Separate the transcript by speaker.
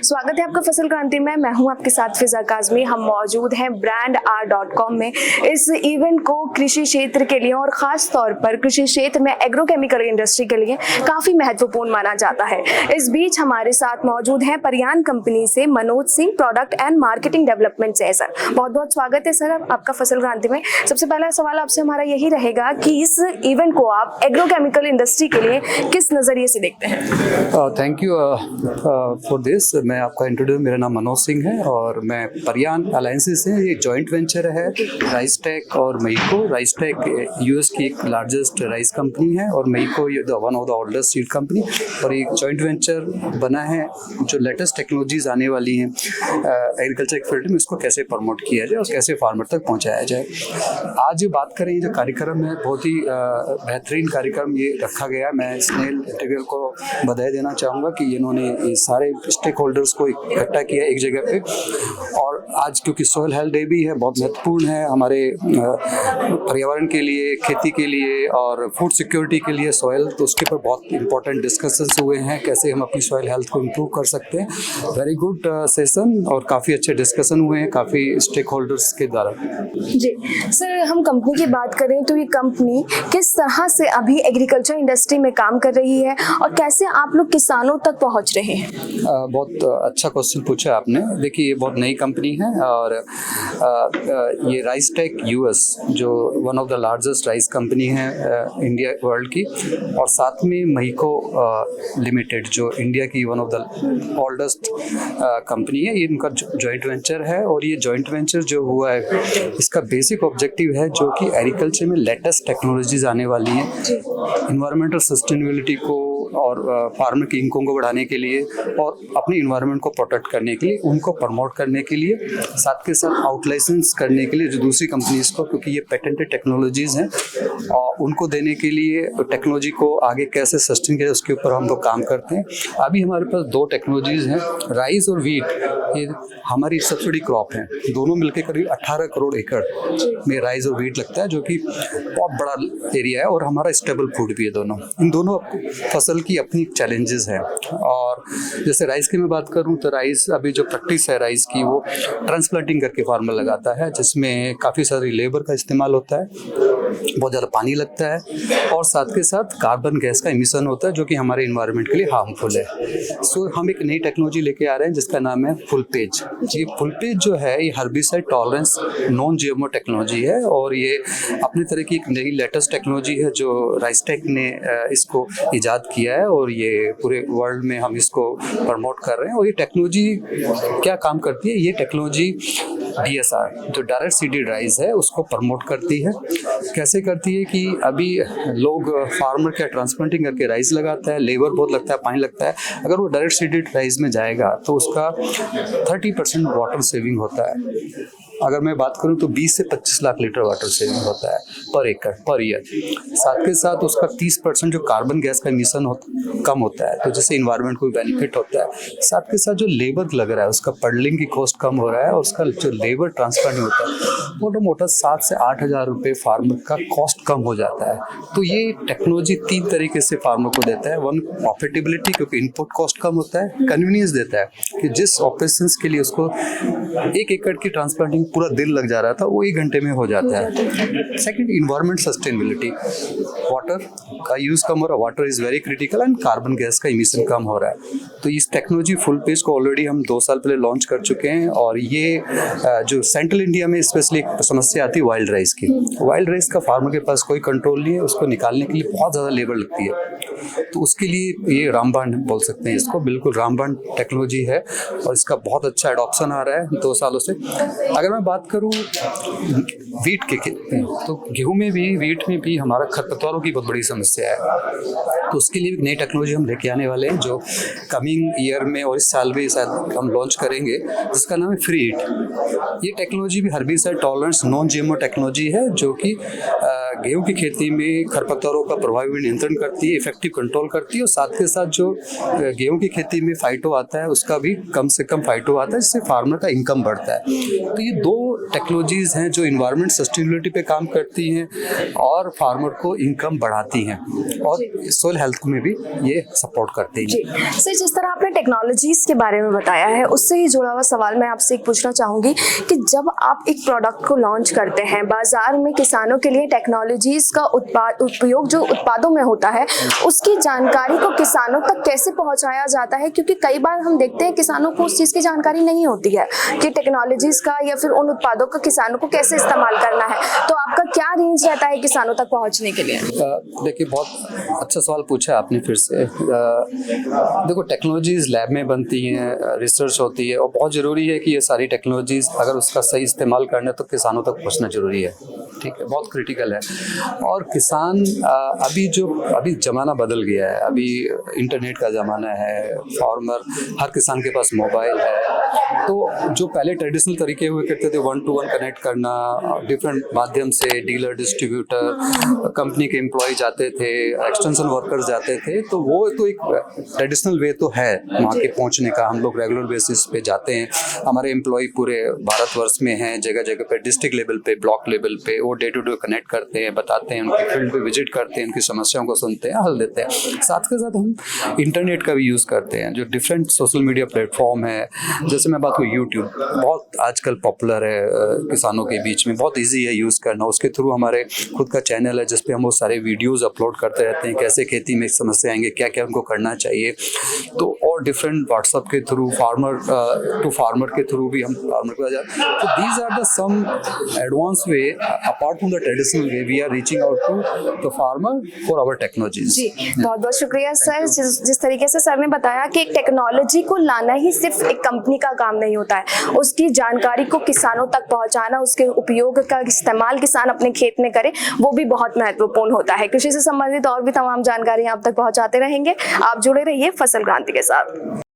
Speaker 1: स्वागत है आपका फसल क्रांति में। मैं हूं आपके साथ फिजा काजमी। हम मौजूद हैं brand.r.com में। इस इवेंट को कृषि क्षेत्र के लिए और खास तौर पर कृषि क्षेत्र में एग्रोकेमिकल इंडस्ट्री के लिए काफी महत्वपूर्ण माना जाता है। इस बीच हमारे साथ मौजूद हैं परियान कंपनी से Manoj Singh, product and marketing development से। सर बहुत बहुत स्वागत है सर आपका फसल क्रांति में। सबसे पहला सवाल आपसे हमारा यही रहेगा कि इस इवेंट को आप एग्रोकेमिकल इंडस्ट्री के लिए किस नजरिए से देखते हैं?
Speaker 2: Thank you for this. मैं आपका इंट्रोड्यूस, मेरा नाम मनोज सिंह है और मैं परियान अलायंसेस है, ये जॉइंट वेंचर है राइसटेक और मईको। राइसटेक यूएस की एक लार्जेस्ट राइस कंपनी है और Mahyco one of the oldest seed company. और एक जॉइंट वेंचर बना है जो लेटेस्ट टेक्नोलॉजीज आने वाली हैं एग्रीकल्चर के फील्ड में, उसको कैसे प्रमोट किया जाए और कैसे फार्मर तक पहुंचाया जाए। आज जो बात करें, जो कार्यक्रम है बहुत ही बेहतरीन कार्यक्रम ये रखा गया। मैं स्नेल इंटीग्रल को बधाई देना चाहूँगा कि इन्होंने सारे स्टेक होल्डर्स को इकट्ठा किया एक जगह पे। और आज क्योंकि सोयल हेल्थ डे भी है, बहुत महत्वपूर्ण है हमारे पर्यावरण के लिए, खेती के लिए और फूड सिक्योरिटी के लिए सोयल, तो उसके ऊपर बहुत इंपॉर्टेंट डिस्कशंस हुए हैं कैसे हम अपनी सोयल हेल्थ को इम्प्रूव कर सकते हैं। वेरी गुड सेशन और काफ़ी अच्छे डिस्कशन हुए हैं काफ़ी स्टेक होल्डर्स के द्वारा।
Speaker 1: जी सर, हम कंपनी की बात करें तो ये कंपनी किस तरह से अभी एग्रीकल्चर इंडस्ट्री में काम कर रही है और कैसे आप लोग किसानों तक पहुंच रहे हैं?
Speaker 2: बहुत अच्छा क्वेश्चन पूछा आपने। देखिए ये बहुत नई कंपनी है और ये राइसटेक यूएस जो one of the largest rice company है इंडिया वर्ल्ड की, और साथ में मईको लिमिटेड जो इंडिया की one of the oldest company है, ये इनका जॉइंट वेंचर है। और ये जॉइंट वेंचर जो हुआ है इसका बेसिक ऑब्जेक्टिव है जो कि एग्रीकल्चर में लेटेस्ट टेक्नोलॉजीज आने वाली हैं, इन्वायरमेंटल सस्टेनेबिलिटी को और फार्मर की इनकम को बढ़ाने के लिए और अपने इन्वायरमेंट को प्रोटेक्ट करने के लिए, उनको प्रमोट करने के लिए, साथ के साथ आउट लाइसेंस करने के लिए जो दूसरी कंपनीज को, क्योंकि ये पेटेंटेड टेक्नोलॉजीज हैं, और उनको देने के लिए टेक्नोलॉजी को आगे कैसे सस्टेन किया उसके ऊपर हम लोग काम करते हैं। अभी हमारे पास दो टेक्नोलॉजीज हैं, राइस और वीट। ये हमारी सब्सिडी क्रॉप है, दोनों मिलकर करीब 18 करोड़ एकड़ में राइस और वीट लगता है, जो कि बहुत बड़ा एरिया है और हमारा स्टेबल फूड भी है दोनों। इन दोनों फसल की अपनी चैलेंजेस हैं। और जैसे राइस की मैं बात करूं तो राइस अभी जो प्रैक्टिस है राइस की, वो ट्रांसप्लांटिंग करके फार्मर लगाता है, जिसमें काफ़ी सारी लेबर का इस्तेमाल होता है, बहुत ज़्यादा पानी लगता है और साथ के साथ कार्बन गैस का इमिशन होता है जो कि हमारे इन्वायरमेंट के लिए हार्मफुल है। सो हम एक नई टेक्नोलॉजी लेके आ रहे हैं जिसका नाम है फुल पेज। ये फुल पेज जो है ये herbicide tolerance non GMO technology है और ये अपने तरह की एक नई लेटेस्ट टेक्नोलॉजी है जो राइसटेक ने इसको ईजाद किया है और ये पूरे वर्ल्ड में हम इसको प्रमोट कर रहे हैं। और ये टेक्नोलॉजी क्या काम करती है? ये टेक्नोलॉजी DSR जो डायरेक्ट सीडेड राइस है उसको प्रमोट करती है। कैसे करती है कि अभी लोग फार्मर क्या ट्रांसप्लांटिंग करके राइस लगाता है, लेबर बहुत लगता है, पानी लगता है। अगर वो डायरेक्ट सीडेड राइस में जाएगा तो उसका 30% वाटर सेविंग होता है। अगर मैं बात करूं तो 20 से 25 लाख लीटर वाटर सेविंग होता है पर एकड़ पर ईयर। साथ के साथ उसका 30% जो कार्बन गैस का इमिशन कम होता है, तो जिससे इन्वायरमेंट को भी बेनिफिट होता है। साथ के साथ जो लेबर लग रहा है उसका पडलिंग की कॉस्ट कम हो रहा है और उसका जो लेबर ट्रांसप्लांट होता है मोटा मोटा 7 से 8 हज़ार रुपये फार्मर का कॉस्ट कम हो जाता है। तो ये टेक्नोलॉजी 3 तरीके से फार्मर को देता है। वन, प्रॉफिटेबिलिटी, क्योंकि इनपुट कॉस्ट कम होता है। कन्वीनियंस देता है कि जिस ऑपरेशंस के लिए उसको 1 एकड़ की ट्रांसप्लांटिंग पूरा दिन लग जा रहा था वो 1 घंटे में हो जाता है। सेकंड, इन्वायरमेंट सस्टेनेबिलिटी, वाटर का यूज कम हो रहा है, water is very critical and carbon gas का इमिशन कम हो रहा है। तो इस टेक्नोलॉजी फुल पेज को ऑलरेडी हम 2 साल पहले लॉन्च कर चुके हैं। और ये जो सेंट्रल इंडिया में स्पेशली एक समस्या आती है वाइल्ड राइस की। वाइल्ड राइस का फार्मर के पास कोई कंट्रोल नहीं है, उसको निकालने के लिए बहुत ज़्यादा लेबर लगती है। तो उसके लिए ये रामबाण बोल सकते हैं इसको, बिल्कुल रामबाण टेक्नोलॉजी है और इसका बहुत अच्छा एडॉप्शन आ रहा है 2 सालों से। अगर मैं बात करूं वीट के तो गेहूं में भी, वीट में भी हमारा खरपतवारों की बहुत बड़ी समस्या है। तो उसके लिए नई टेक्नोलॉजी हम लेके आने वाले हैं जो कमिंग ईयर में और इस साल भी शायद हम लॉन्च करेंगे, जिसका नाम है फ्री हिट। ये टेक्नोलॉजी भी herbicide tolerance non GMO technology है जो कि गेहूं की खेती में खरपतवारों का प्रभावी नियंत्रण करती है, इफेक्टिव कंट्रोल करती है, और साथ के साथ जो गेहूं की खेती में फाइटो आता है उसका भी कम से कम फाइटो आता है, जिससे फार्मर का इनकम बढ़ता है। तो ये दो टेक्नोलॉजीज हैं जो इन्वायरमेंट सस्टेनेबिलिटी पे काम करती हैं और फार्मर को इनकम बढ़ाती हैं, और सोइल हेल्थ में भी ये सपोर्ट करती हैं।
Speaker 1: जी सर, जिस तरह आपने टेक्नोलॉजीज के बारे में बताया है उससे ही जुड़ा हुआ सवाल मैं आपसे एक पूछना चाहूँगी कि जब आप एक प्रोडक्ट को लॉन्च करते हैं बाजार में, किसानों के लिए टेक्नोलॉजीज का उपयोग जो उत्पादों में होता है उसकी जानकारी को किसानों तक कैसे पहुंचाया जाता है? क्योंकि कई बार हम देखते हैं किसानों को उस चीज़ की जानकारी नहीं होती है कि टेक्नोलॉजीज का या फिर उन उत्पादों का किसानों को कैसे इस्तेमाल करना है, तो आपका क्या रेंज रहता है किसानों तक पहुँचने के लिए?
Speaker 2: देखिए, बहुत अच्छा सवाल पूछा आपने फिर से। देखो, टेक्नोलॉजीज लैब में बनती हैं, रिसर्च होती है, और बहुत ज़रूरी है कि ये सारी टेक्नोलॉजीज अगर उसका सही इस्तेमाल करना है तो किसानों तक पहुंचना ज़रूरी है। ठीक है, बहुत क्रिटिकल है। और किसान अभी ज़माना बदल गया है, अभी इंटरनेट का ज़माना है, फार्मर, हर किसान के पास मोबाइल है। तो जो पहले ट्रेडिशनल तरीके हुए करते थे, 1-to-1 कनेक्ट करना, डिफरेंट माध्यम से डीलर, डिस्ट्रीब्यूटर, कंपनी के एम्प्लॉय जाते थे, एक्सटेंशन वर्कर्स जाते थे, तो वो तो एक ट्रेडिशनल वे तो है वहाँ के पहुँचने का। हम लोग रेगुलर बेसिस पे जाते हैं, हमारे एम्प्लॉय पूरे भारतवर्ष में हैं, जगह जगह पे, डिस्ट्रिक्ट लेवल पे, ब्लॉक लेवल पे, वो डे टू डे कनेक्ट करते हैं, बताते हैं, उनकी फील्ड पे विजिट करते हैं, उनकी समस्याओं को सुनते हैं, हल देते हैं। साथ के साथ हम इंटरनेट का भी यूज़ करते हैं, जो डिफरेंट सोशल मीडिया प्लेटफॉर्म है। जैसे मैं बात करूँ, यूट्यूब बहुत आजकल पॉपुलर है किसानों के बीच में, बहुत ईजी है यूज़ करना। उसके थ्रू हमारे खुद का चैनल है जिसपे हम वो सारे वीडियोज़ अपलोड करते रहते हैं, कैसे खेती में समस्या आएंगे, क्या क्या उनको करना चाहिए। तो और डिफरेंट व्हाट्सएप के थ्रू, फार्मर टू फार्मर के थ्रू भी हम फार्मर को जाते हैं। तो these are the some advance way apart from the traditional way we are reaching out to the farmer for our technologies।
Speaker 1: जी, बहुत बहुत शुक्रिया सर। जिस तरीके से सर ने बताया कि एक टेक्नोलॉजी को लाना ही सिर्फ एक कंपनी का काम नहीं होता है, उसकी जानकारी को किसानों तक पहुंचाना, उसके उपयोग का इस्तेमाल किसान अपने खेत में करे, वो भी बहुत महत्वपूर्ण होता है। कृषि से संबंधित और भी तमाम जानकारी आप तक पहुंचाते रहेंगे। आप जुड़े रहिए फसल क्रांति के साथ।